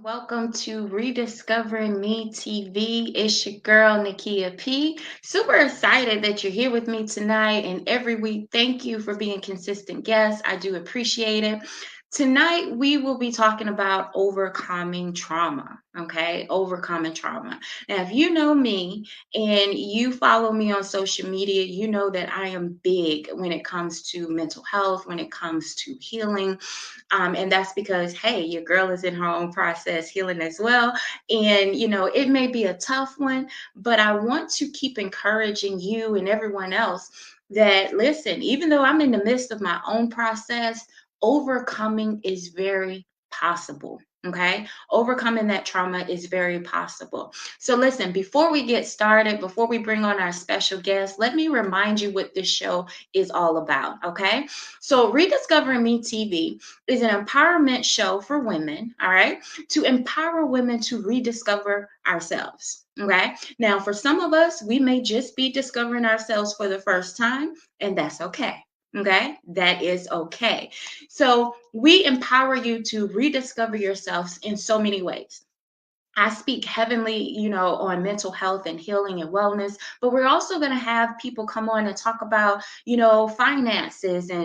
Welcome to Rediscovering Me TV. It's your girl, Nakia P. Super excited that you're here with me tonight and every week. Thank you for being consistent guests. I do appreciate it. Tonight, we will be talking about overcoming trauma. Okay, overcoming trauma. Now, if you know me and you follow me on social media, you know that I am big when it comes to mental health, when it comes to healing. And that's because, hey, your girl is in her own process healing as well. And, it may be a tough one, but I want to keep encouraging you and everyone else that, listen, even though I'm in the midst of my own process, overcoming is very possible. Okay. Overcoming that trauma is very possible. So, listen, before we get started, before we bring on our special guest, let me remind you what this show is all about. Okay. So, Rediscovering Me TV is an empowerment show for women, all right, to empower women to rediscover ourselves. Okay. Now, for some of us, we may just be discovering ourselves for the first time, and that's okay. Okay, that is okay. So, we empower you to rediscover yourselves in so many ways. I speak heavenly, on mental health and healing and wellness, but we're also going to have people come on and talk about, finances and,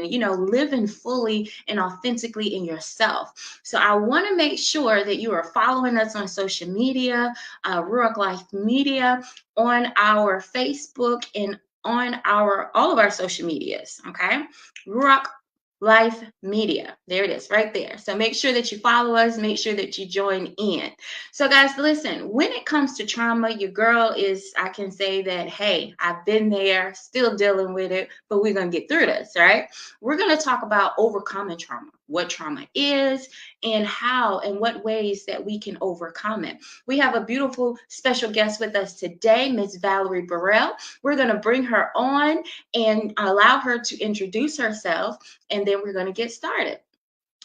living fully and authentically in yourself. So I want to make sure that you are following us on social media, Ruach Life Media, on our Facebook and on all of our social medias. Okay. Ruach Life Media. There it is right there. So make sure that you follow us, make sure that you join in. So, guys, listen, when it comes to trauma, your girl I can say that, hey, I've been there, still dealing with it, but we're going to get through this, right? We're going to talk about overcoming trauma, what trauma is, and how and what ways that we can overcome it. We have a beautiful special guest with us today, Miss Valerie Burrell. We're going to bring her on and allow her to introduce herself, and then we're going to get started.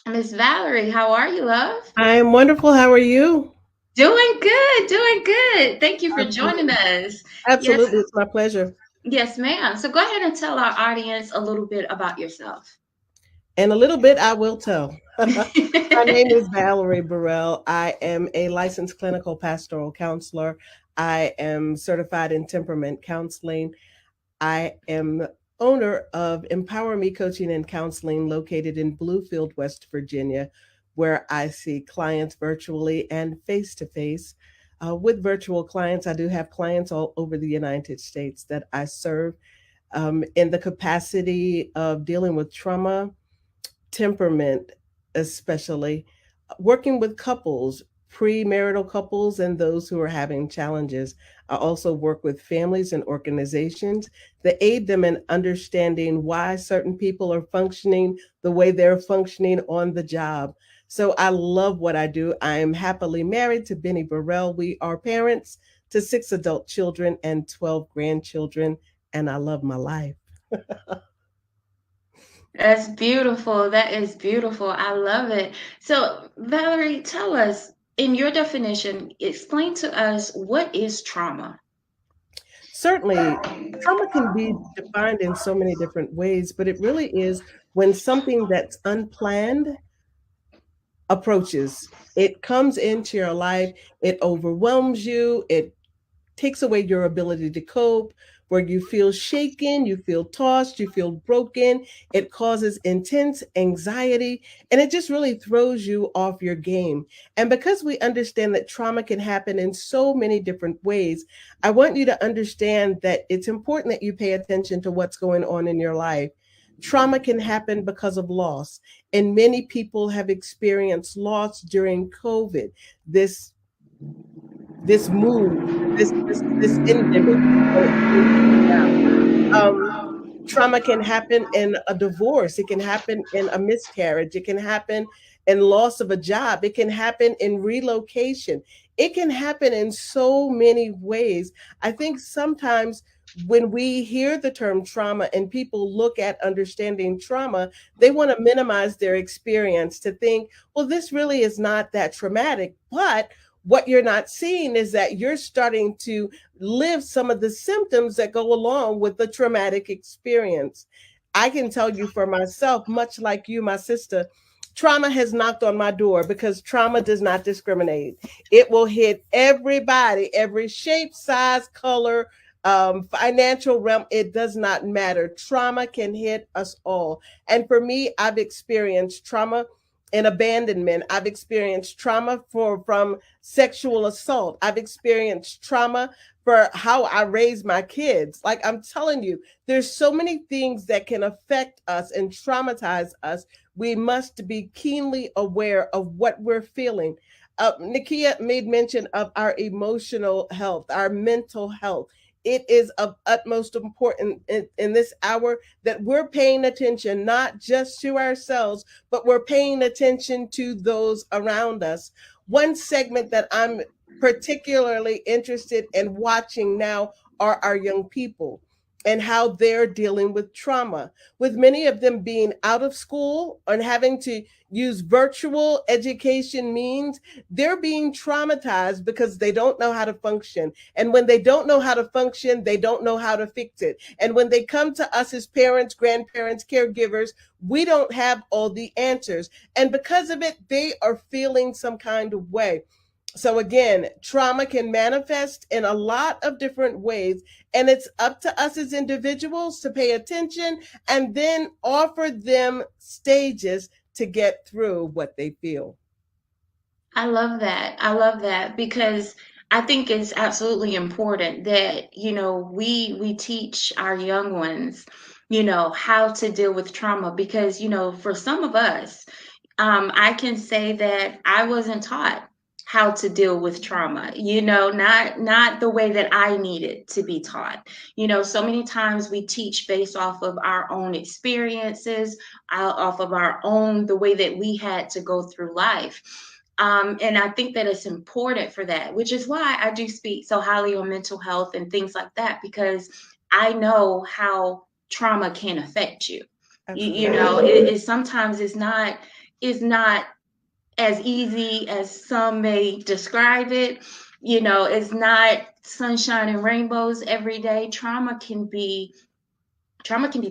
Miss Valerie, how are you, love? I'm wonderful. How are you? Doing good, doing good. Thank you for joining Absolutely. us. Yes, Absolutely. It's my pleasure. yes, ma'am. So go ahead and tell our audience a little bit about yourself. And a little bit I will tell. My name is Valerie Burrell. I am a licensed clinical pastoral counselor. I am certified in temperament counseling. I am owner of Empower Me Coaching and Counseling located in Bluefield, West Virginia, where I see clients virtually and face to face. With virtual clients, I do have clients all over the United States that I serve in the capacity of dealing with trauma, temperament, especially working with couples, premarital couples, and those who are having challenges. I also work with families and organizations that aid them in understanding why certain people are functioning the way they're functioning on the job. So I love what I do. I am happily married to Benny Burrell. We are parents to 6 adult children and 12 grandchildren, and I love my life. That's beautiful. That is beautiful. I love it. So, Valerie, tell us, in your definition, explain to us what is trauma? Certainly, trauma can be defined in so many different ways, but it really is when something that's unplanned approaches. It comes into your life, it overwhelms you, it takes away your ability to cope, where you feel shaken, you feel tossed, you feel broken. It causes intense anxiety, and it just really throws you off your game. And because we understand that trauma can happen in so many different ways, I want you to understand that it's important that you pay attention to what's going on in your life. Trauma can happen because of loss, and many people have experienced loss during COVID. This this move, this endemic. Um, Trauma can happen in a divorce. It can happen in a miscarriage. It can happen in loss of a job. It can happen in relocation. It can happen in so many ways. I think sometimes when we hear the term trauma and people look at understanding trauma, they want to minimize their experience to think, well, this really is not that traumatic. But what you're not seeing is that you're starting to live some of the symptoms that go along with the traumatic experience. I can tell you for myself, much like you, my sister, trauma has knocked on my door because trauma does not discriminate. It will hit everybody, every shape, size, color, financial realm. It does not matter. Trauma can hit us all. And for me, I've experienced trauma in abandonment. I've experienced trauma from sexual assault. I've experienced trauma for how I raise my kids. Like I'm telling you, there's so many things that can affect us and traumatize us. We must be keenly aware of what we're feeling. Nakia made mention of our emotional health, our mental health. It is of utmost importance in this hour that we're paying attention not just to ourselves, but we're paying attention to those around us. One segment that I'm particularly interested in watching now are our young people and how they're dealing with trauma, with many of them being out of school and having to use virtual education means. They're being traumatized because they don't know how to function. And when they don't know how to function, they don't know how to fix it. And when they come to us as parents, grandparents, caregivers, we don't have all the answers. And because of it, they are feeling some kind of way. So again, trauma can manifest in a lot of different ways, and it's up to us as individuals to pay attention and then offer them stages to get through what they feel. I love that. I love that because I think it's absolutely important that, we teach our young ones, how to deal with trauma because, for some of us, I can say that I wasn't taught how to deal with trauma, not the way that I needed to be taught. So many times we teach based off of our own experiences, off of our own, the way that we had to go through life. And I think that it's important for that, which is why I do speak so highly on mental health and things like that, because I know how trauma can affect you. Absolutely. Sometimes it's not as easy as some may describe it. It's not sunshine and rainbows every day. Trauma can be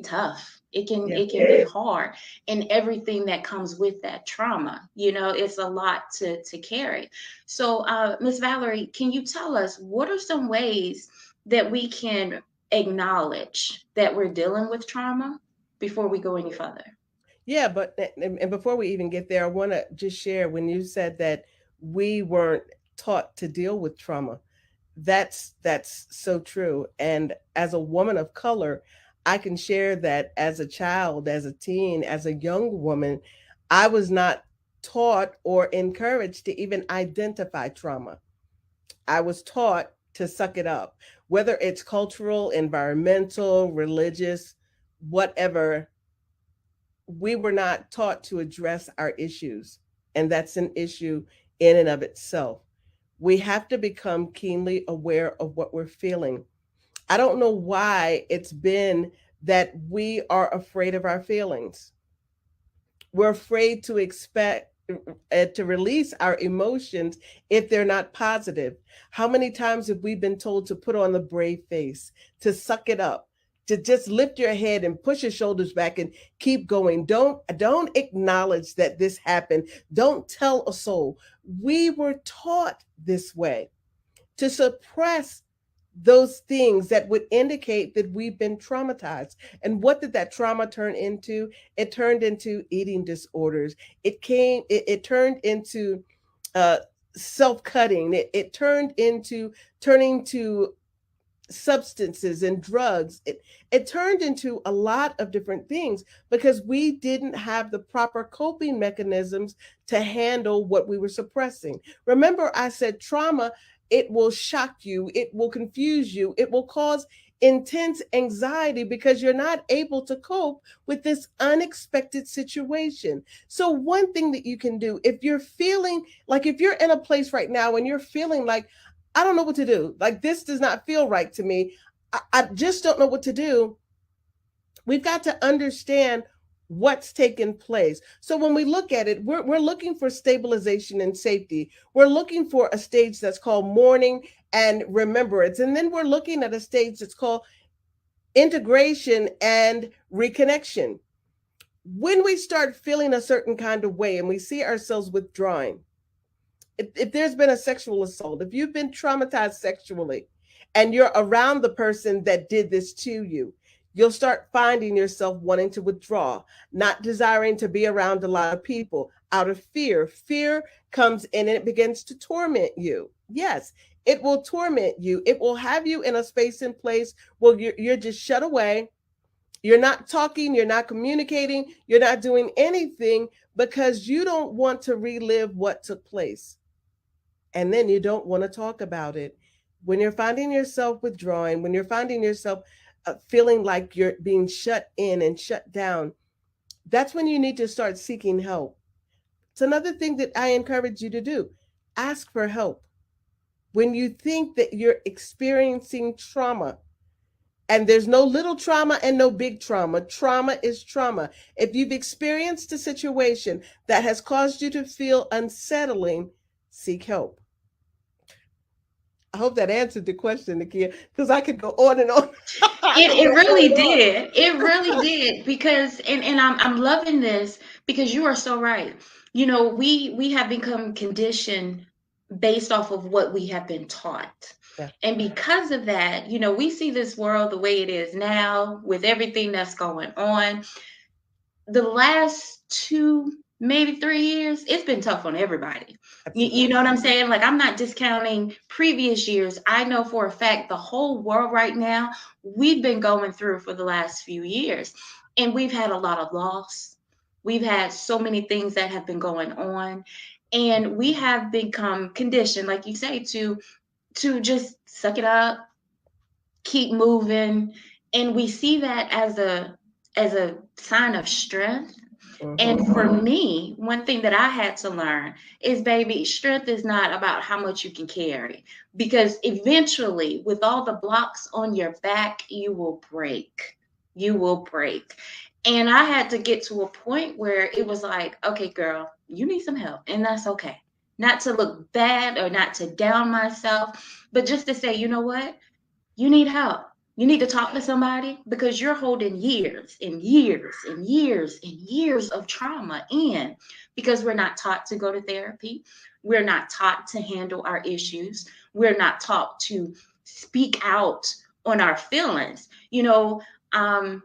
tough. it can Yeah. it can be hard, and everything that comes with that trauma, it's a lot to carry. So Miss Valerie, can you tell us what are some ways that we can acknowledge that we're dealing with trauma before we go any further? Yeah, but and before we even get there, I want to just share when you said that we weren't taught to deal with trauma. That's so true. And as a woman of color, I can share that as a child, as a teen, as a young woman, I was not taught or encouraged to even identify trauma. I was taught to suck it up, whether it's cultural, environmental, religious, whatever. We were not taught to address our issues. And that's an issue in and of itself. We have to become keenly aware of what we're feeling. I don't know why it's been that we are afraid of our feelings. We're afraid to expect to release our emotions if they're not positive. How many times have we been told to put on the brave face, to suck it up, to just lift your head and push your shoulders back and keep going? Don't acknowledge that this happened. Don't tell a soul. We were taught this way to suppress those things that would indicate that we've been traumatized. And what did that trauma turn into? It turned into eating disorders. It turned into uh, self-cutting. It turned into turning to substances and drugs. It turned into a lot of different things because we didn't have the proper coping mechanisms to handle what we were suppressing. Remember, I said trauma, it will shock you, it will confuse you, it will cause intense anxiety because you're not able to cope with this unexpected situation. So, one thing that you can do if you're feeling like if you're in a place right now and you're feeling like, I don't know what to do. Like, this does not feel right to me. I just don't know what to do. We've got to understand what's taken place. So when we look at it, we're looking for stabilization and safety. We're looking for a stage that's called mourning and remembrance. And then we're looking at a stage that's called integration and reconnection. When we start feeling a certain kind of way and we see ourselves withdrawing, if there's been a sexual assault, if you've been traumatized sexually and you're around the person that did this to you, you'll start finding yourself wanting to withdraw, not desiring to be around a lot of people out of fear. Fear comes in and it begins to torment you. Yes, it will torment you. It will have you in a space and place where you're just shut away. You're not talking, you're not communicating, you're not doing anything because you don't want to relive what took place, and then you don't want to talk about it. When you're finding yourself withdrawing, when you're finding yourself feeling like you're being shut in and shut down, that's when you need to start seeking help. It's another thing that I encourage you to do. Ask for help. When you think that you're experiencing trauma, and there's no little trauma and no big trauma. Trauma is trauma. If you've experienced a situation that has caused you to feel unsettling, seek help. I hope that answered the question, Nakia, because I could go on and on. I It could it go on really and on. did. It really did because and I'm loving this because you are so right. You know, we have become conditioned based off of what we have been taught. Yeah. And because of that, you know, we see this world the way it is now with everything that's going on. The last 2, maybe 3 years, it's been tough on everybody. You know Absolutely. what I'm saying? Like, I'm not discounting previous years. I know for a fact the whole world right now, we've been going through for the last few years, and we've had a lot of loss. We've had so many things that have been going on, and we have become conditioned, like you say, to just suck it up, keep moving, and we see that as a sign of strength. And Mm-hmm. for me, one thing that I had to learn is, baby, strength is not about how much you can carry, because eventually, with all the blocks on your back, you will break. You will break. And I had to get to a point where it was like, okay, girl, you need some help, and that's okay. Not to look bad or not to down myself, but just to say, you know what? You need help. You need to talk to somebody because you're holding years and years and years and years of trauma in, because we're not taught to go to therapy. We're not taught to handle our issues. We're not taught to speak out on our feelings. You know, um,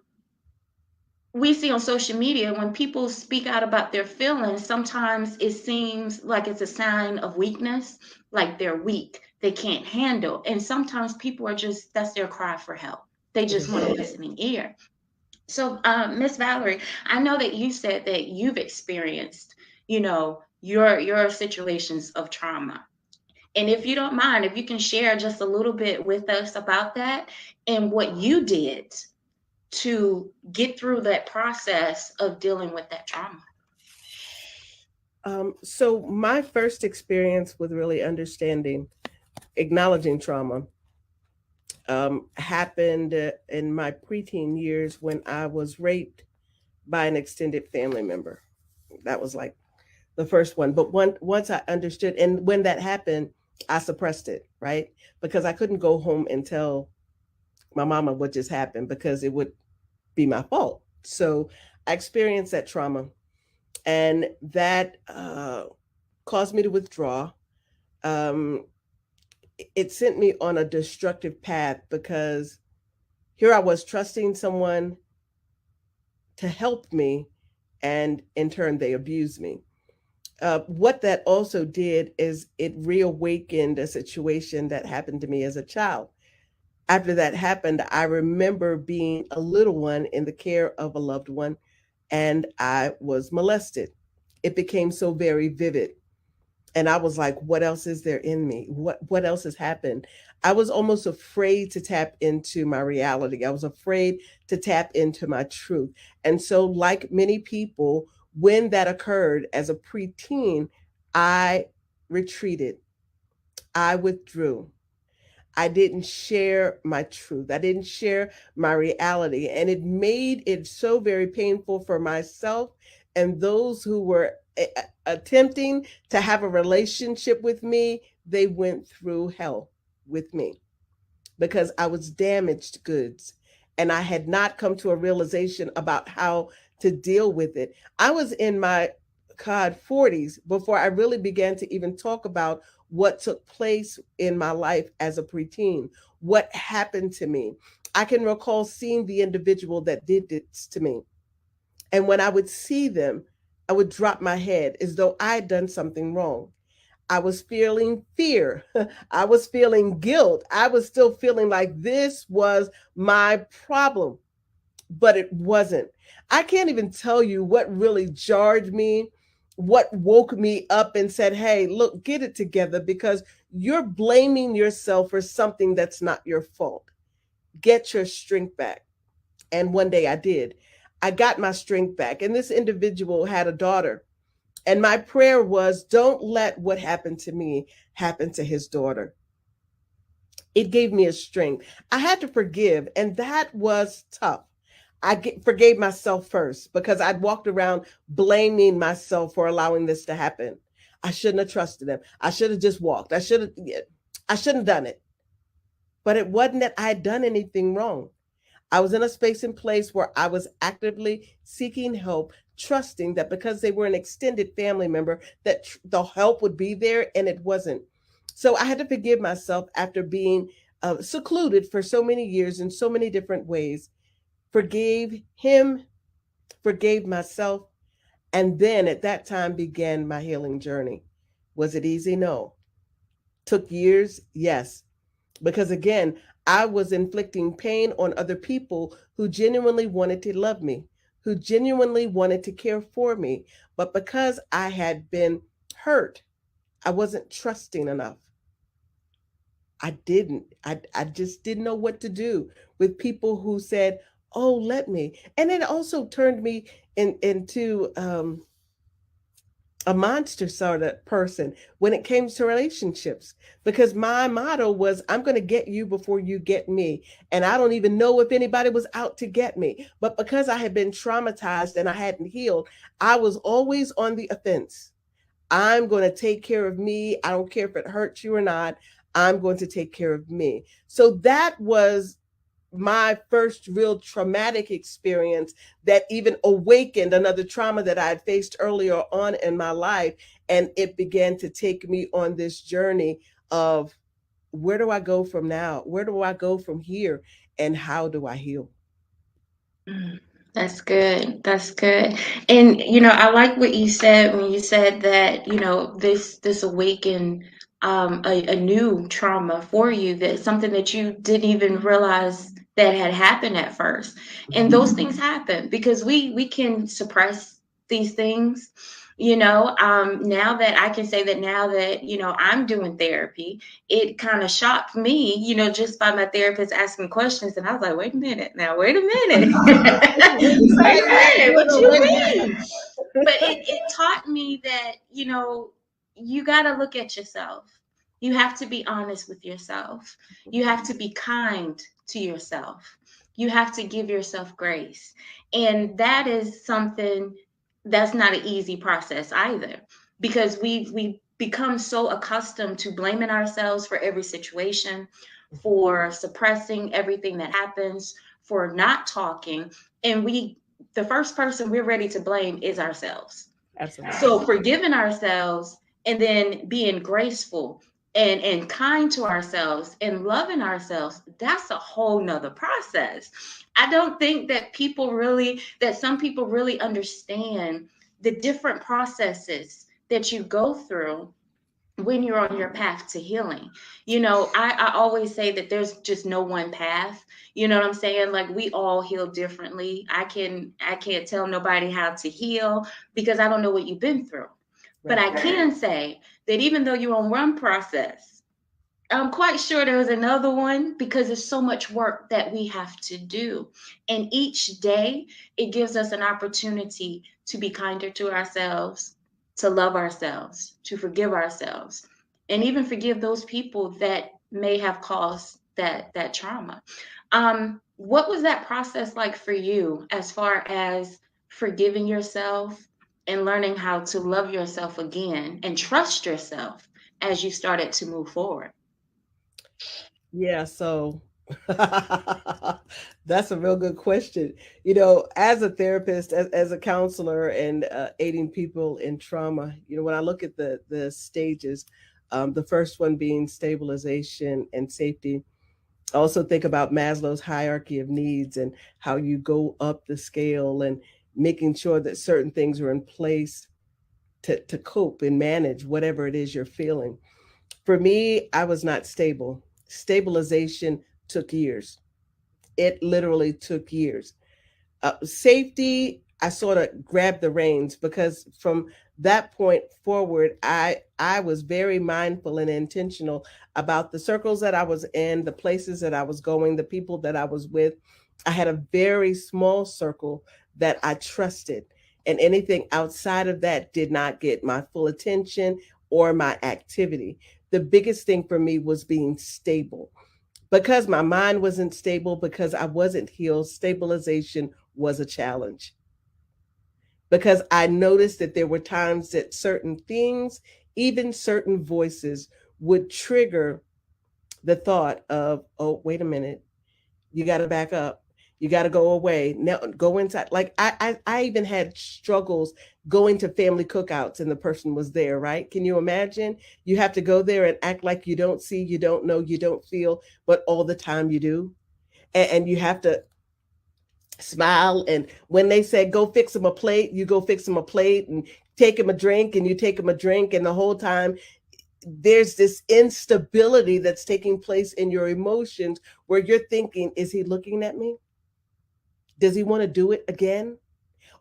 we see on social media when people speak out about their feelings, sometimes it seems like it's a sign of weakness, like they're weak, they can't handle. And sometimes people are just, that's their cry for help. They It just is. want a listening ear. So, Miss Valerie, I know that you said that you've experienced, you know, your situations of trauma. And if you don't mind, if you can share just a little bit with us about that and what you did to get through that process of dealing with that trauma. So my first experience with really understanding, acknowledging trauma, happened in my preteen years when I was raped by an extended family member. That was like the first one. But once I understood, and when that happened, I suppressed it, right? Because I couldn't go home and tell my mama what just happened because it would be my fault. So I experienced that trauma, and that caused me to withdraw. Um, it sent me on a destructive path because here I was trusting someone to help me, and in turn, they abused me. What that also did is it reawakened a situation that happened to me as a child. After that happened, I remember being a little one in the care of a loved one, and I was molested. It became so very vivid. And I was like, what else is there in me? What else has happened? I was almost afraid to tap into my reality. I was afraid to tap into my truth. And so, like many people, when that occurred as a preteen, I retreated. I withdrew. I didn't share my truth. I didn't share my reality. And it made it so very painful for myself and those who were attempting to have a relationship with me. They went through hell with me because I was damaged goods. and I had not come to a realization about how to deal with it. I was in my God 40s before I really began to even talk about what took place in my life as a preteen, what happened to me. I can recall seeing the individual that did this to me. And when I would see them, I would drop my head as though I had done something wrong. I was feeling fear. I was feeling guilt. I was still feeling like this was my problem, but it wasn't. I can't even tell you what really jarred me, what woke me up and said, hey, look, get it together because you're blaming yourself for something that's not your fault. Get your strength back. And one day I did. I got my strength back. And this individual had a daughter. And my prayer was, don't let what happened to me happen to his daughter. It gave me a strength. I had to forgive, and that was tough. Forgave myself first because I'd walked around blaming myself for allowing this to happen. I shouldn't have trusted him. I should have just walked. I shouldn't have done it. But it wasn't that I had done anything wrong. I was in a space and place where I was actively seeking help, trusting that because they were an extended family member, that the help would be there, and it wasn't. So I had to forgive myself after being secluded for so many years in so many different ways. Forgave him, forgave myself, and then at that time began my healing journey. Was it easy? No. Took years? Yes. Because again, I was inflicting pain on other people who genuinely wanted to love me, who genuinely wanted to care for me. But because I had been hurt, I wasn't trusting enough. I just didn't know what to do with people who said, oh, let me. And it also turned me into a monster sort of person when it came to relationships because my motto was I'm going to get you before you get me, and I don't even know if anybody was out to get me, but because I had been traumatized and I hadn't healed, I was always on the offense. I'm going to take care of me. I don't care if it hurts you or not. I'm going to take care of me. So that was my first real traumatic experience that even awakened another trauma that I had faced earlier on in my life. And it began to take me on this journey of where do I go from now? Where do I go from here? And how do I heal? Mm, that's good. That's good. And I like what you said when you said that, this awakened a new trauma for you, that something that you didn't even realize that had happened at first. And those things happen because we can suppress these things. Now that I can say that now that, I'm doing therapy, it kind of shocked me, just by my therapist asking questions. And I was like, wait a minute now, wait a minute. Wait a minute, what you mean? But it taught me that, you got to look at yourself. You have to be honest with yourself. You have to be kind to yourself. You have to give yourself grace. And that is something that's not an easy process either, because we become so accustomed to blaming ourselves for every situation, for suppressing everything that happens, for not talking, and the first person we're ready to blame is ourselves. Absolutely. So forgiving ourselves and then being graceful and kind to ourselves and loving ourselves, that's a whole nother process. I don't think that some people really understand the different processes that you go through when you're on your path to healing. I always say that there's just no one path. You know what I'm saying? Like, we all heal differently. I can't tell nobody how to heal because I don't know what you've been through. But I can say that even though you're on one process, I'm quite sure there's another one, because there's so much work that we have to do. And each day, it gives us an opportunity to be kinder to ourselves, to love ourselves, to forgive ourselves, and even forgive those people that may have caused that trauma. What was that process like for you as far as forgiving yourself and learning how to love yourself again and trust yourself as you started to move forward? Yeah. So That's a real good question. As a therapist, as a counselor, and aiding people in trauma, when I look at the stages, the first one being stabilization and safety. I also think about Maslow's hierarchy of needs and how you go up the scale and making sure that certain things are in place to cope and manage whatever it is you're feeling. For me, I was not stable. Stabilization took years. It literally took years. Safety, I sort of grabbed the reins because from that point forward, I was very mindful and intentional about the circles that I was in, the places that I was going, the people that I was with. I had a very small circle that I trusted, and anything outside of that did not get my full attention or my activity. The biggest thing for me was being stable because my mind wasn't stable, because I wasn't healed. Stabilization was a challenge because I noticed that there were times that certain things, even certain voices, would trigger the thought of, oh, wait a minute, you got to back up. You got to go away. Now go inside. Like I even had struggles going to family cookouts and the person was there, right? Can you imagine? You have to go there and act like you don't see, you don't know, you don't feel, but all the time you do. And you have to smile. And when they said, go fix them a plate, you go fix them a plate and take them a drink, and you take them a drink. And the whole time there's this instability that's taking place in your emotions where you're thinking, is he looking at me? Does he want to do it again?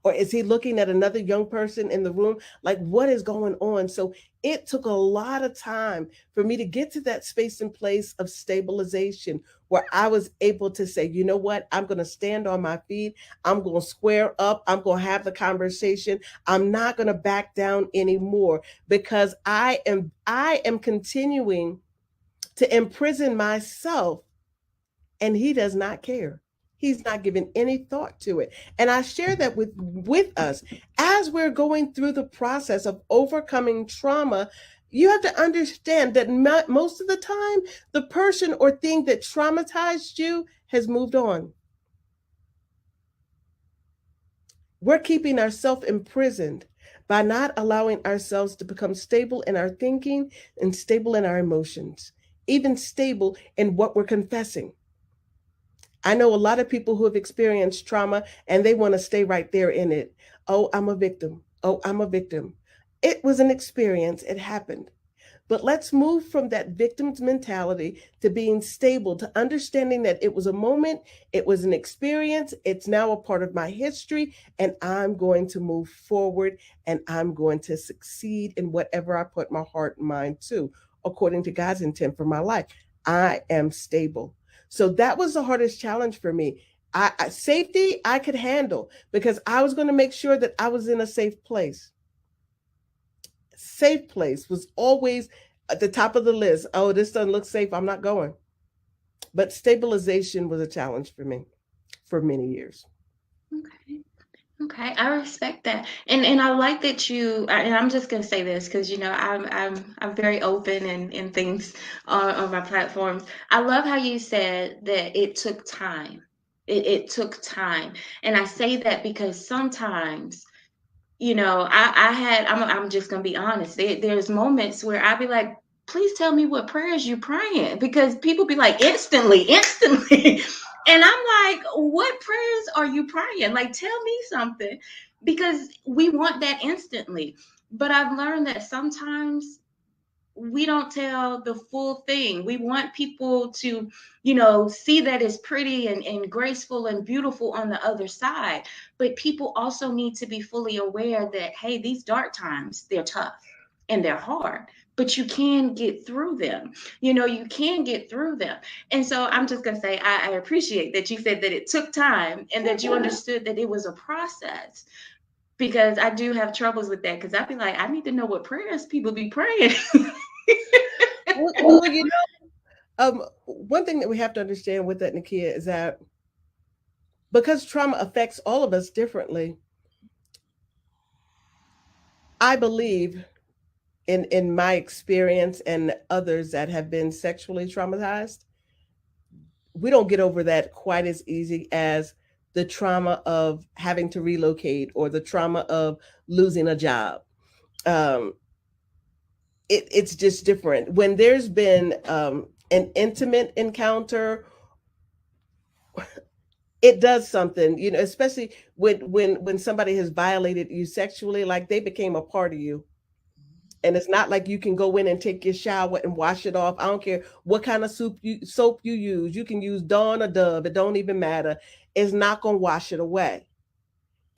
Or is he looking at another young person in the room? Like, what is going on? So it took a lot of time for me to get to that space and place of stabilization where I was able to say, you know what? I'm going to stand on my feet. I'm going to square up. I'm going to have the conversation. I'm not going to back down anymore because I am continuing to imprison myself, and he does not care. He's not giving any thought to it. And I share that with us as we're going through the process of overcoming trauma. You have to understand that most of the time, the person or thing that traumatized you has moved on. We're keeping ourselves imprisoned by not allowing ourselves to become stable in our thinking and stable in our emotions, even stable in what we're confessing. I know a lot of people who have experienced trauma and they want to stay right there in it. Oh, I'm a victim. Oh, I'm a victim. It was an experience, it happened. But let's move from that victim's mentality to being stable, to understanding that it was a moment, it was an experience, it's now a part of my history, and I'm going to move forward and I'm going to succeed in whatever I put my heart and mind to, according to God's intent for my life. I am stable. So that was the hardest challenge for me. Safety, I could handle because I was going to make sure that I was in a safe place. Safe place was always at the top of the list. Oh, this doesn't look safe. I'm not going. But stabilization was a challenge for me for many years. Okay. Okay, I respect that, and I like that and I'm just gonna say this because I'm very open and things on my platforms. I love how you said that it took time. It took time, and I say that because sometimes I'm just gonna be honest. There's moments where I'll be like, please tell me what prayers you're praying, because people be like, instantly. And I'm like, what prayers are you praying? Like, tell me something, because we want that instantly. But I've learned that sometimes we don't tell the full thing. We want people to, see that it's pretty and graceful and beautiful on the other side. But people also need to be fully aware that, hey, these dark times, they're tough and they're hard, but you can get through them. You can get through them. And so I'm just going to say, I appreciate that you said that it took time and that you understood that it was a process, because I do have troubles with that, because I'd be like, I need to know what prayers people be praying. Well, one thing that we have to understand with that, Nakia, is that because trauma affects all of us differently, I believe in my experience and others that have been sexually traumatized, we don't get over that quite as easy as the trauma of having to relocate or the trauma of losing a job. Um, it's just different when there's been an intimate encounter. It does something, especially when somebody has violated you sexually, like they became a part of you. And it's not like you can go in and take your shower and wash it off. I don't care what kind of soap you use. You can use Dawn or Dove. It don't even matter. It's not going to wash it away.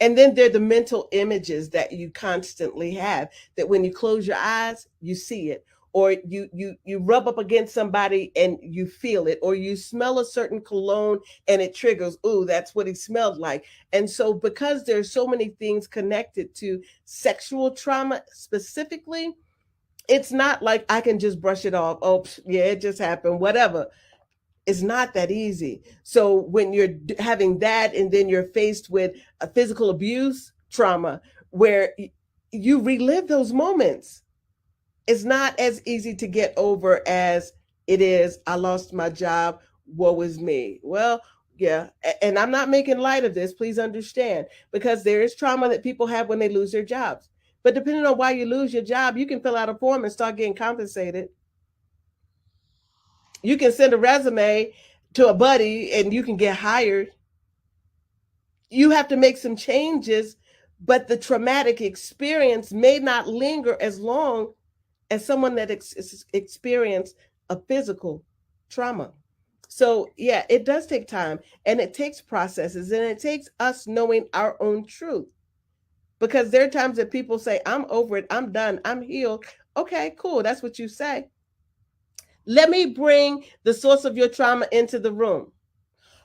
And then there are the mental images that you constantly have, that when you close your eyes, you see it. Or you rub up against somebody and you feel it, or you smell a certain cologne and it triggers, ooh, that's what he smelled like. And so because there's so many things connected to sexual trauma specifically, it's not like I can just brush it off. Oh, yeah, it just happened, whatever. It's not that easy. So when you're having that, and then you're faced with a physical abuse trauma where you relive those moments, it's not as easy to get over as it is, I lost my job, woe is me. Well, yeah, and I'm not making light of this, please understand, because there is trauma that people have when they lose their jobs. But depending on why you lose your job, you can fill out a form and start getting compensated. You can send a resume to a buddy and you can get hired. You have to make some changes, but the traumatic experience may not linger as long as someone that experienced a physical trauma. So, yeah, it does take time, and it takes processes, and it takes us knowing our own truth. Because there are times that people say, I'm over it, I'm done, I'm healed. Okay, cool. That's what you say. Let me bring the source of your trauma into the room.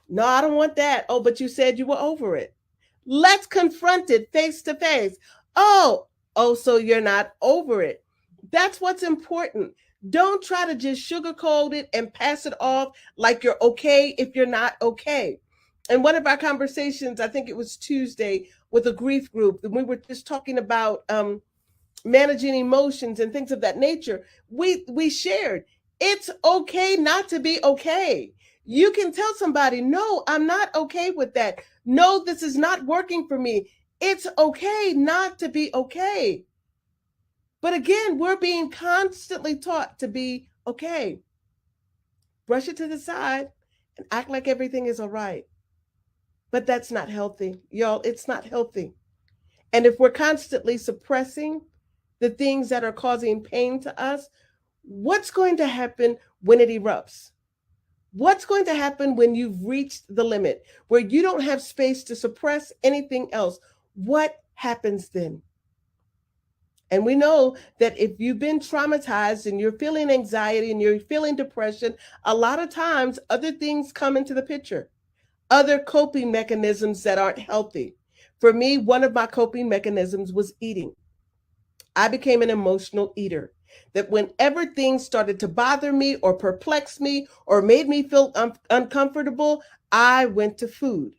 No, I don't want that. Oh, but you said you were over it. Let's confront it face to face. Oh, so you're not over it. That's what's important. Don't try to just sugarcoat it and pass it off like you're okay if you're not okay. And one of our conversations, I think it was Tuesday, with a grief group, and we were just talking about managing emotions and things of that nature. We shared it's okay not to be okay. You can tell somebody, no, I'm not okay with that. No, this is not working for me. It's okay not to be okay. But again, we're being constantly taught to be okay. Brush it to the side and act like everything is all right. But that's not healthy, y'all. It's not healthy. And if we're constantly suppressing the things that are causing pain to us, what's going to happen when it erupts? What's going to happen when you've reached the limit where you don't have space to suppress anything else? What happens then? And we know that if you've been traumatized and you're feeling anxiety and you're feeling depression, a lot of times other things come into the picture, other coping mechanisms that aren't healthy. For me, one of my coping mechanisms was eating. I became an emotional eater. That whenever things started to bother me or perplex me or made me feel uncomfortable, I went to food.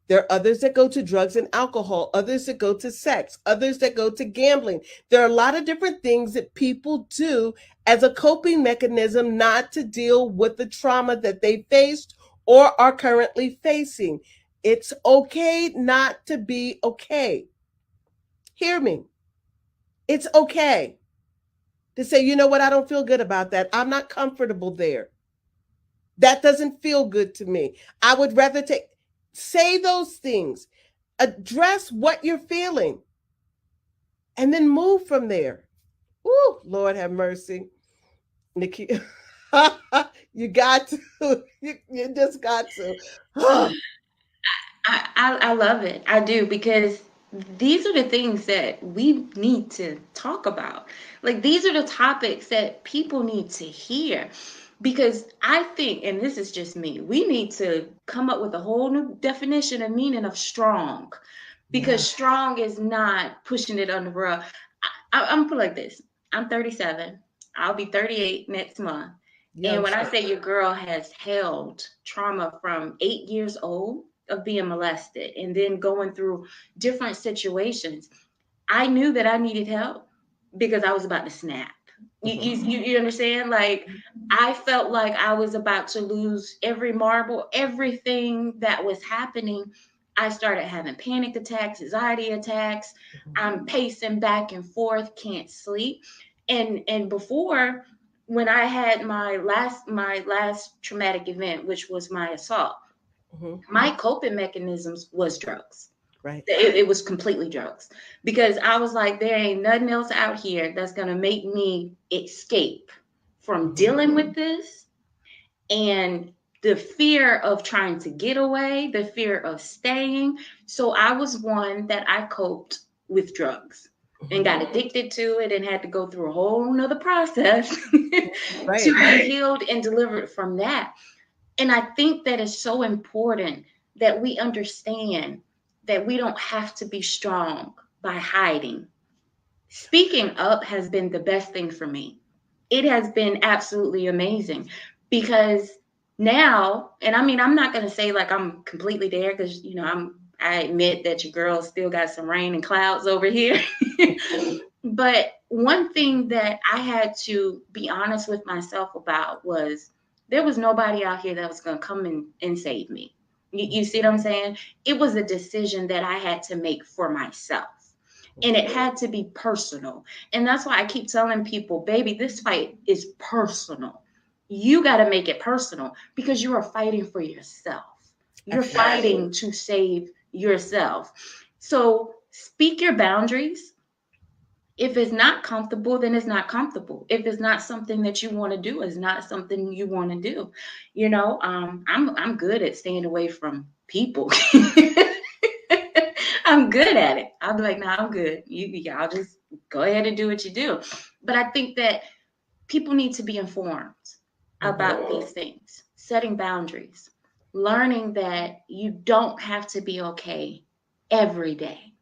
There are others that go to drugs and alcohol, others that go to sex, others that go to gambling. There are a lot of different things that people do as a coping mechanism not to deal with the trauma that they faced or are currently facing. It's okay not to be okay. Hear me. It's okay to say, you know what, I don't feel good about that. I'm not comfortable there. That doesn't feel good to me. I would rather say those things, address what you're feeling, and then move from there. Ooh, Lord have mercy. Nikki, you got to. You just got to. I love it. I do, because these are the things that we need to talk about. Like, these are the topics that people need to hear. Because I think, and this is just me, we need to come up with a whole new definition and meaning of strong. Yeah. Because strong is not pushing it on the rug. I'm gonna put it like this. I'm 37. I'll be 38 next month. And when I Youngster. say your girl has held trauma from 8 years old of being molested and then going through different situations, I knew that I needed help because I was about to snap. You understand? Like, I felt like I was about to lose every marble, everything that was happening. I started having panic attacks, anxiety attacks. I'm pacing back and forth, can't sleep. And before, when I had my last traumatic event, which was my assault, Mhm. my coping mechanisms was drugs. Right. It was completely drugs, because I was like, there ain't nothing else out here that's gonna make me escape from Mhm. dealing with this, and the fear of trying to get away, the fear of staying. So I was one that I coped with drugs and Mhm. got addicted to it and had to go through a whole nother process Right. to be healed and delivered from that. And I think that is so important that we understand that we don't have to be strong by hiding. Speaking up has been the best thing for me. It has been absolutely amazing, because now, and I mean, I'm not going to say like I'm completely there, because, I admit that your girl still got some rain and clouds over here. But one thing that I had to be honest with myself about was there was nobody out here that was going to come and save me. You see what I'm saying? It was a decision that I had to make for myself. And it had to be personal. And that's why I keep telling people, baby, this fight is personal. You got to make it personal, because you are fighting for yourself. You're Absolutely. fighting to save yourself. So speak your boundaries. If it's not comfortable, then it's not comfortable. If it's not something that you want to do, it's not something you want to do. I'm good at staying away from people. I'm good at it. I'll be like, nah, I'm good. Y'all just go ahead and do what you do. But I think that people need to be informed Mhm. about these things, setting boundaries, learning that you don't have to be okay every day.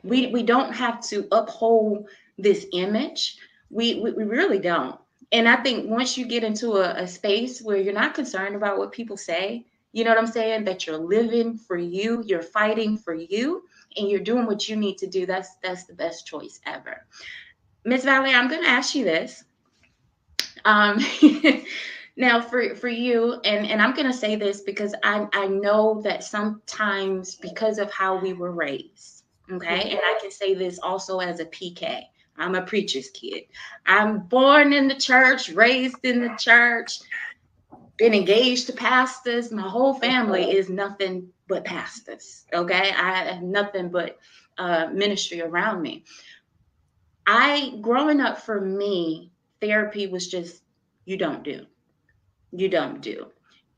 We don't have to uphold this image. We really don't. And I think once you get into a space where you're not concerned about what people say, you know what I'm saying? That you're living for you, you're fighting for you, and you're doing what you need to do. That's the best choice ever. Miss Valerie, I'm gonna ask you this. Um, now for you, and I'm gonna say this because I know that sometimes, because of how we were raised, okay, and I can say this also as a PK. I'm a preacher's kid. I'm born in the church, raised in the church, been engaged to pastors. My whole family is nothing but pastors. Okay, I have nothing but ministry around me. I growing up, for me, therapy was just, you don't do. You don't do.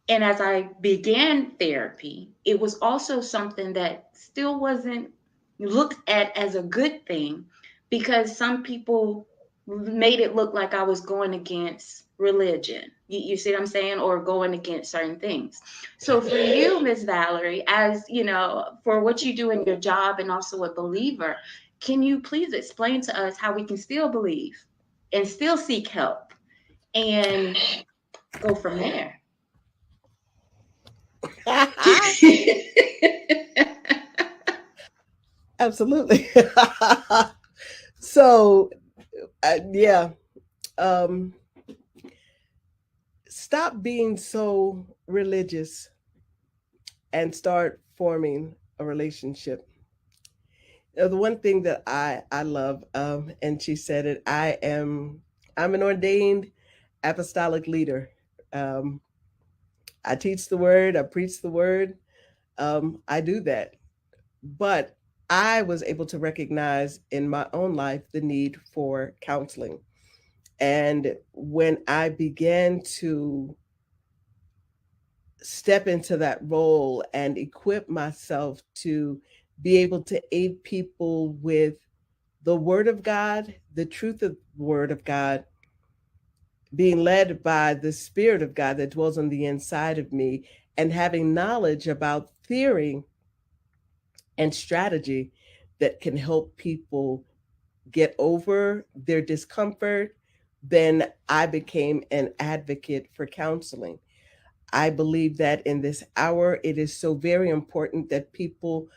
And as I began therapy, it was also something that still wasn't looked at as a good thing, because some people made it look like I was going against religion. You see what I'm saying? Or going against certain things. So for you, Miss Valerie, as you know, for what you do in your job and also a believer, can you please explain to us how we can still believe and still seek help and go from there? Absolutely. So, yeah, um, stop being so religious and start forming a relationship. The one thing that I love, and she said it. I'm an ordained apostolic leader. Um, I teach the word. I preach the word. I do that, but I was able to recognize in my own life the need for counseling. And when I began to step into that role and equip myself to be able to aid people with the Word of God, the truth of the Word of God, being led by the Spirit of God that dwells on the inside of me, and having knowledge about theory and strategy that can help people get over their discomfort, then I became an advocate for counseling. I believe that in this hour, it is so very important that people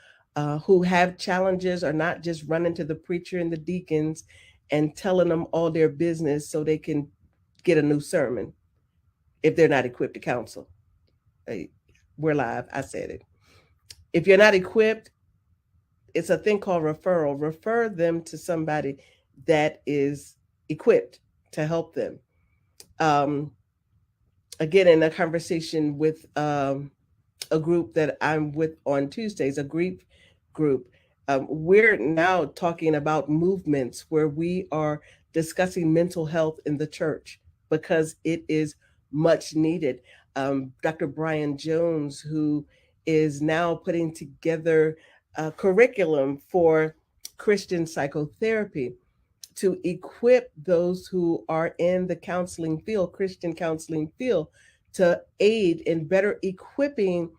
who have challenges are not just running to the preacher and the deacons and telling them all their business so they can get a new sermon if they're not equipped to counsel. Hey, we're live. I said it. If you're not equipped, it's a thing called referral. Refer them to somebody that is equipped to help them. Um, Again, in a conversation with a group that I'm with on Tuesdays, a grief group, we're now talking about movements where we are discussing mental health in the church because it is much needed. Dr. Brian Jones, who is now putting together a curriculum for Christian psychotherapy to equip those who are in the counseling field, Christian counseling field, to aid in better equipping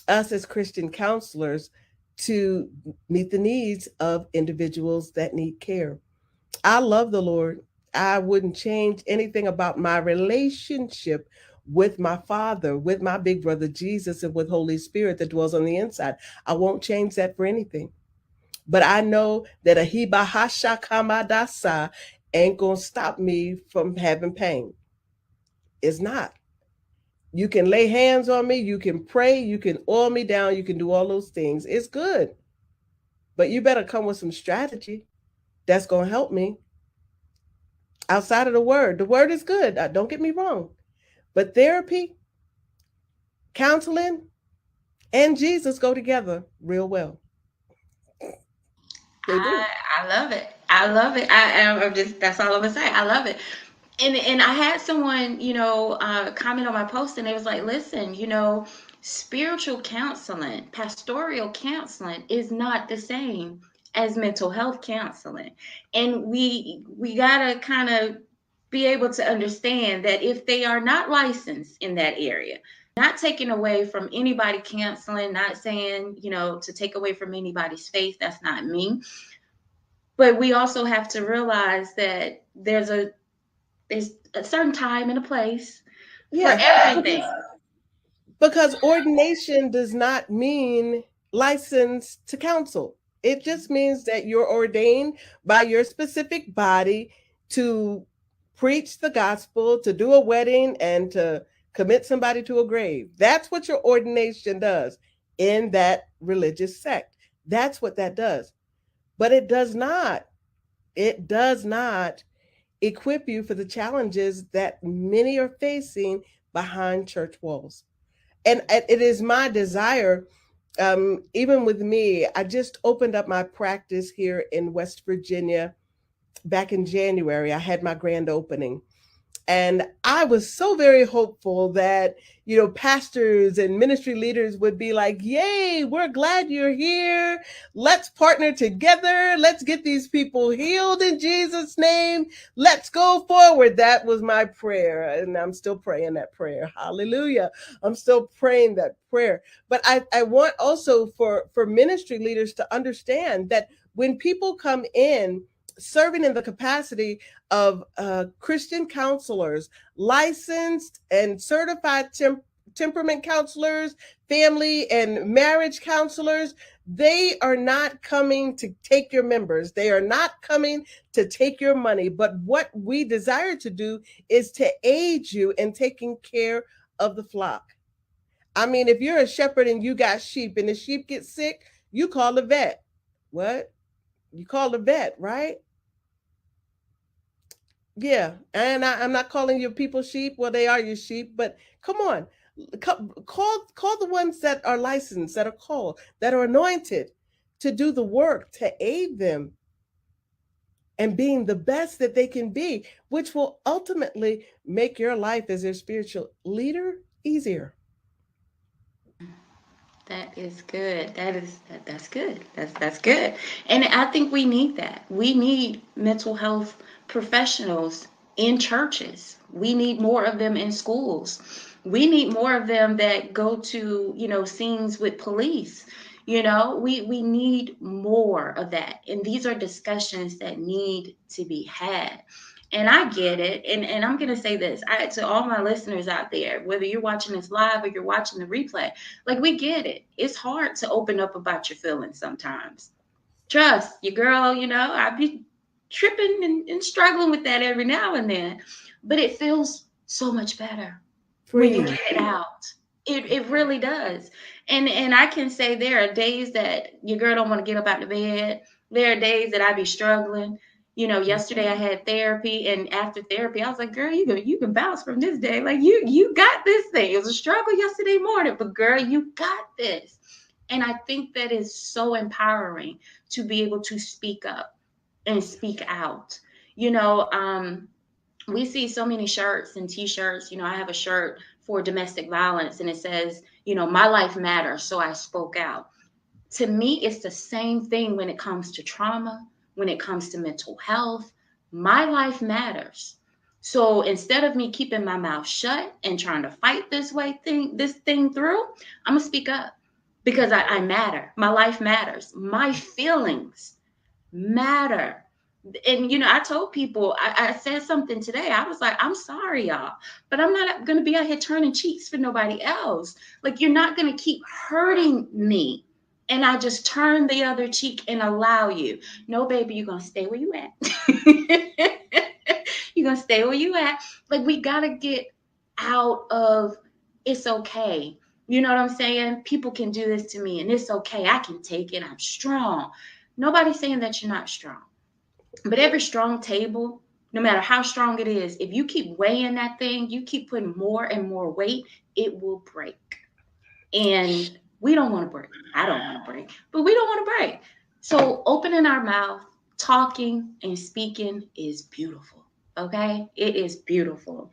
us as Christian counselors to meet the needs of individuals that need care. I love the Lord. I wouldn't change anything about my relationship with my Father, with my big brother Jesus, and with Holy Spirit that dwells on the inside. I won't change that for anything. But I know that a hibahasha kamadasa ain't gonna stop me from having pain. It's not. You can lay hands on me, you can pray, you can oil me down, you can do all those things. It's good. But you better come with some strategy that's going to help me outside of the word. The word is good. Don't get me wrong. But therapy, counseling, and Jesus go together real well. They do. I love it. I love it. I'm just, that's all I'm gonna say. I love it. And I had someone, comment on my post, and they was like, listen, spiritual counseling, pastoral counseling is not the same as mental health counseling. And we gotta kind of be able to understand that if they are not licensed in that area, not taking away from anybody counseling, not saying, to take away from anybody's faith, that's not me. But we also have to realize that there's a certain time and a place for Yeah. everything. Because ordination does not mean license to counsel. It just means that you're ordained by your specific body to preach the gospel, to do a wedding, and to commit somebody to a grave. That's what your ordination does in that religious sect. That's what that does. But it does not equip you for the challenges that many are facing behind church walls. And it is my desire, even with me, I just opened up my practice here in West Virginia back in January. I had my grand opening. And I was so very hopeful that, pastors and ministry leaders would be like, yay, we're glad you're here. Let's partner together. Let's get these people healed in Jesus' name. Let's go forward. That was my prayer. And I'm still praying that prayer. Hallelujah. I'm still praying that prayer. But I want also for ministry leaders to understand that when people come in, serving in the capacity of Christian counselors, licensed and certified temperament counselors, family and marriage counselors, they are not coming to take your members. They are not coming to take your money. But what we desire to do is to aid you in taking care of the flock. I mean, if you're a shepherd and you got sheep and the sheep get sick, you call the vet. What? You call the vet, right? Yeah, and I'm not calling your people sheep. Well, they are your sheep, but come on, call the ones that are licensed, that are called, that are anointed to do the work, to aid them and being the best that they can be, which will ultimately make your life as their spiritual leader easier. That is good. That's good. That's good. And I think we need that. We need mental health professionals in churches. We need more of them in schools. We need more of them that go to, scenes with police. We need more of that. And these are discussions that need to be had. And I get it. And I'm going to say this to all my listeners out there, whether you're watching this live or you're watching the replay, like, we get it. It's hard to open up about your feelings sometimes. Trust your girl, I be tripping and struggling with that every now and then. But it feels so much better when you Freeing. get it out. It really does. And I can say there are days that your girl don't want to get up out of bed. There are days that I be struggling. You know, yesterday I had therapy, and after therapy, I was like, "Girl, you can bounce from this day. Like you got this thing. It was a struggle yesterday morning, but girl, you got this." And I think that is so empowering to be able to speak up and speak out. You know, we see so many shirts and t-shirts. You know, I have a shirt for domestic violence, and it says, you know, my life matters, so I spoke out. To me, it's the same thing when it comes to trauma, when it comes to mental health. My life matters. So instead of me keeping my mouth shut and trying to fight this thing through, I'm gonna speak up because I matter. My life matters. My feelings matter. And you know, I told people, I said something today. I was like, I'm sorry, y'all, but I'm not gonna be out here turning cheeks for nobody else. Like, you're not gonna keep hurting me. And I just turn the other cheek and allow you. No, baby, you're gonna stay where you at. You're gonna stay where you at. Like, we gotta get out of it's okay. You know what I'm saying? People can do this to me and it's okay. I can take it. I'm strong. Nobody's saying that you're not strong. But every strong table, no matter how strong it is, if you keep weighing that thing, you keep putting more and more weight, it will break. And we don't want to break. I don't want to break, but we don't want to break. So opening our mouth, talking and speaking is beautiful. Okay? It is beautiful.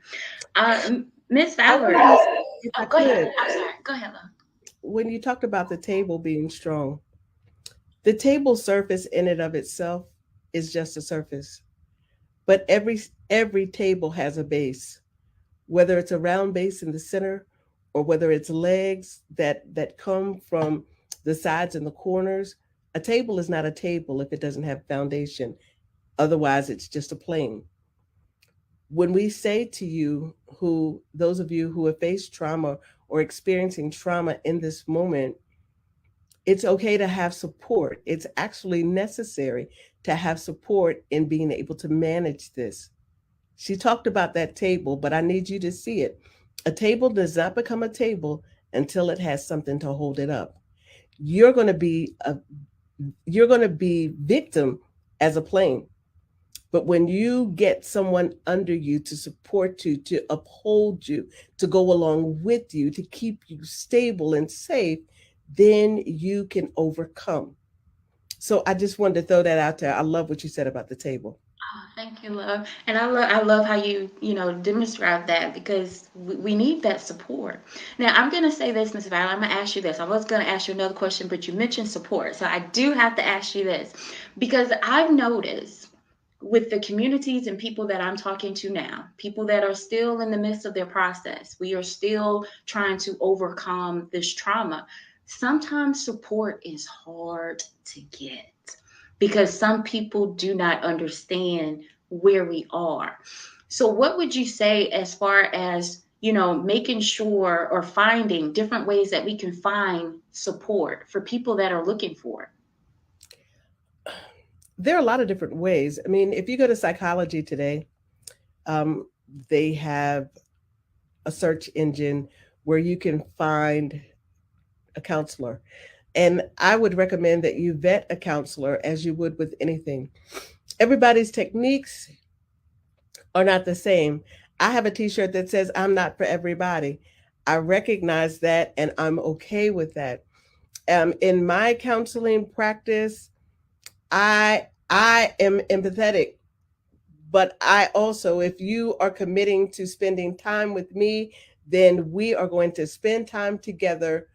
Miss I Valerie. want to, if Oh, I go ahead. could, I'm sorry. Go ahead, love. when you talked about the table being strong, the table surface in and of itself is just a surface. But every table has a base, whether it's a round base in the center or whether it's legs that come from the sides and the corners. A table is not a table if it doesn't have foundation. Otherwise, it's just a plane. When we say to you, who those of you who have faced trauma or experiencing trauma in this moment, it's okay to have support. It's actually necessary to have support in being able to manage this. She talked about that table, but I need you to see it. A table does not become a table until it has something to hold it up. You're going to be a you're going to be victim as a plane. But when you get someone under you to support you, to uphold you, to go along with you, to keep you stable and safe, then you can overcome. So I just wanted to throw that out there. I love what you said about the table. Oh, thank you, love. And I love how you demonstrate that because we need that support. Now, I'm gonna say this, Miss Valerie. I'm gonna ask you this. I was gonna ask you another question, but you mentioned support, so I do have to ask you this because I've noticed with the communities and people that I'm talking to now, people that are still in the midst of their process, we are still trying to overcome this trauma. Sometimes support is hard to get because some people do not understand where we are. So, what would you say as far as making sure or finding different ways that we can find support for people that are looking for it? There are a lot of different ways. I mean, if you go to psychology today, um, they have a search engine where you can find a counselor. And I would recommend that you vet a counselor as you would with anything. Everybody's techniques are not the same. I have a t shirt that says, I'm not for everybody. I recognize that and I'm okay with that. In my counseling practice, I am empathetic, but I also, if you are committing to spending time with me, then we are going to spend time together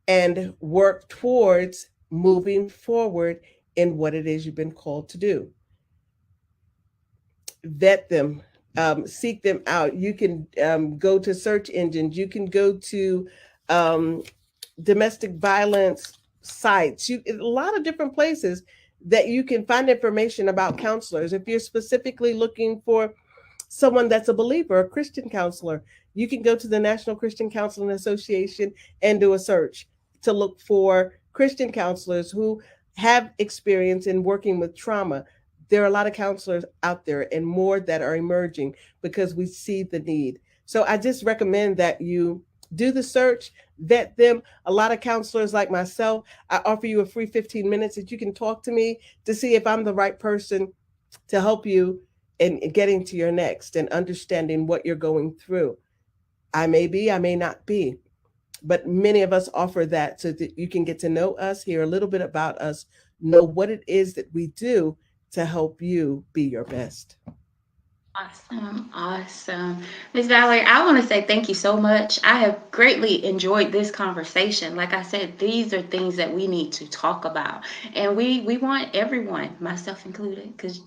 and work towards moving forward in what it is you've been called to do. Vet them, seek them out. You can go to search engines, you can go to um, domestic violence sites, a lot of different places that you can find information about counselors. If you're specifically looking for someone that's a believer, a Christian counselor, you can go to the National Christian Counseling Association and do a search to look for Christian counselors who have experience in working with trauma. There are a lot of counselors out there and more that are emerging because we see the need. So I just recommend that you do the search, vet them. A lot of counselors like myself, I offer you a free 15 minutes that you can talk to me to see if I'm the right person to help you in getting to your next and understanding what you're going through. I may be, I may not be, but many of us offer that so that you can get to know us, hear a little bit about us, know what it is that we do to help you be your best. Awesome, awesome. Miss Valerie, I want to say thank you so much. I have greatly enjoyed this conversation. Like I said, these are things that we need to talk about. And we want everyone, myself included, because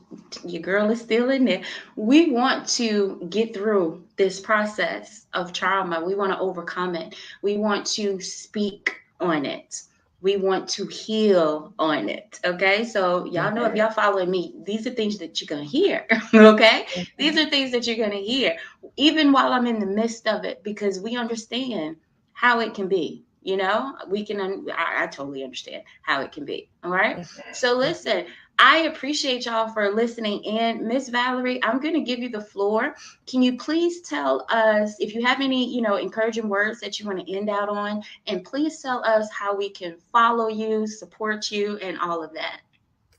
your girl is still in there. We want to get through this process of trauma. We want to overcome it. We want to speak on it. We want to heal on it. Okay. So y'all know, if y'all following me, these are things that you're gonna hear. Okay. These are things that you're going to hear, even while I'm in the midst of it, because we understand how it can be. You know, we can, I totally understand how it can be. All right. So listen, I appreciate y'all for listening in. Miss Valerie, I'm going to give you the floor. Can you please tell us if you have any, encouraging words that you want to end out on? And please tell us how we can follow you, support you, and all of that.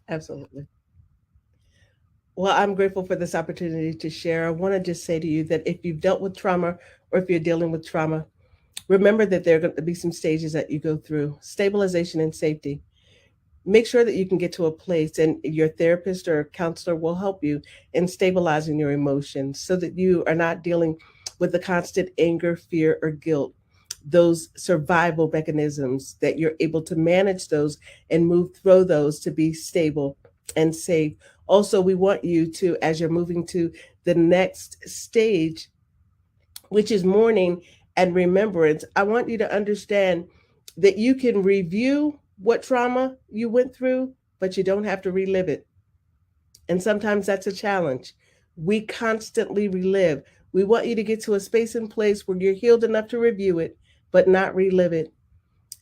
Absolutely. Well, I'm grateful for this opportunity to share. I want to just say to you that if you've dealt with trauma or if you're dealing with trauma, remember that there are going to be some stages that you go through: stabilization and safety. Make sure that you can get to a place and your therapist or counselor will help you in stabilizing your emotions so that you are not dealing with the constant anger, fear, or guilt. Those survival mechanisms, that you're able to manage those and move through those to be stable and safe. Also, we want you to, as you're moving to the next stage, which is mourning and remembrance, I want you to understand that you can review what trauma you went through, but you don't have to relive it. And sometimes that's a challenge. We constantly relive. We want you to get to a space and place where you're healed enough to review it, but not relive it.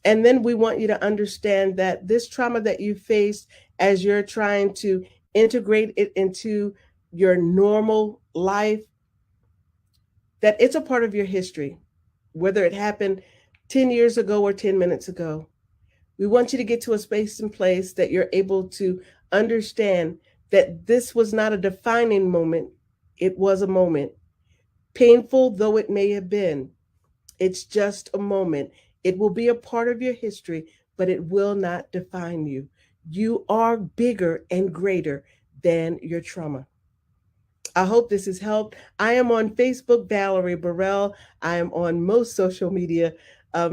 And then we want you to understand that this trauma that you faced, as you're trying to integrate it into your normal life, that it's a part of your history, whether it happened 10 years ago or 10 minutes ago. We want you to get to a space and place that you're able to understand that this was not a defining moment, it was a moment. Painful though it may have been, it's just a moment. It will be a part of your history, but it will not define you. You are bigger and greater than your trauma. I hope this has helped. I am on Facebook, Valerie Burrell. I am on most social media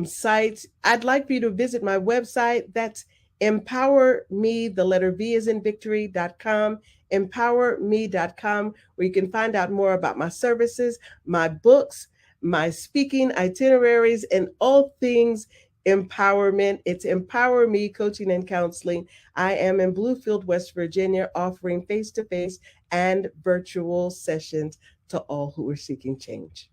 sites. I'd like for you to visit my website. That's empower me, the letter V is in victory.com, empowerme.com, where you can find out more about my services, my books, my speaking itineraries, and all things empowerment. It's Empower Me Coaching and Counseling. I am in Bluefield, West Virginia, offering face to face and virtual sessions to all who are seeking change.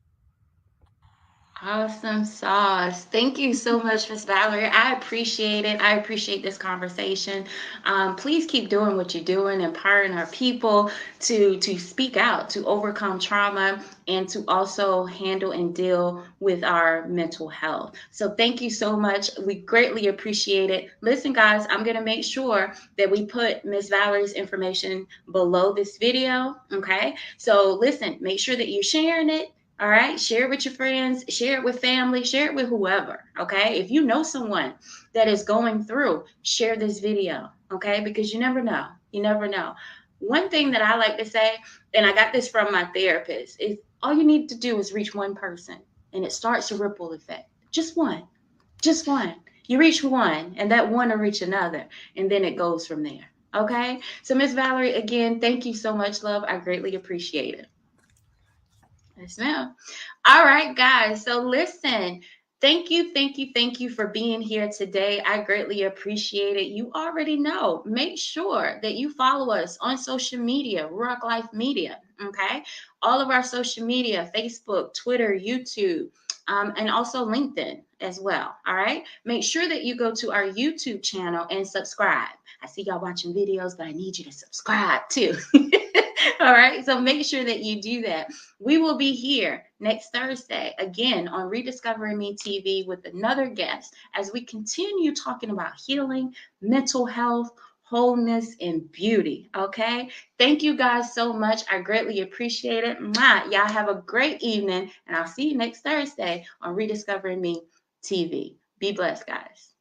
Awesome sauce. Thank you so much, Miss Valerie. I appreciate it. I appreciate this conversation. Please keep doing what you're doing, empowering our people to speak out, to overcome trauma, and to also handle and deal with our mental health. So thank you so much. We greatly appreciate it. Listen, guys, I'm going to make sure that we put Miss Valerie's information below this video. Okay. So listen, make sure that you're sharing it. All right, share it with your friends, share it with family, share it with whoever. Okay, if you know someone that is going through, share this video. Okay, because you never know. You never know. One thing that I like to say, and I got this from my therapist, is all you need to do is reach one person, and it starts a ripple effect. Just one, just one. You reach one, and that one will reach another, and then it goes from there. Okay, so Miss Valerie, again, thank you so much, love. I greatly appreciate it. Yes, ma'am. All right, guys. So listen, thank you for being here today. I greatly appreciate it. You already know. Make sure that you follow us on social media, Rock Life Media. Okay. All of our social media, Facebook, Twitter, YouTube. and also LinkedIn as well. All right. Make sure that you go to our YouTube channel and subscribe. I see y'all watching videos, but I need you to subscribe too. All right. So make sure that you do that. We will be here next Thursday again on Rediscovering Me TV with another guest as we continue talking about healing, mental health, wholeness, and beauty. Okay. Thank you guys so much. I greatly appreciate it. Mwah. Y'all have a great evening, and I'll see you next Thursday on Rediscovering Me TV. Be blessed, guys.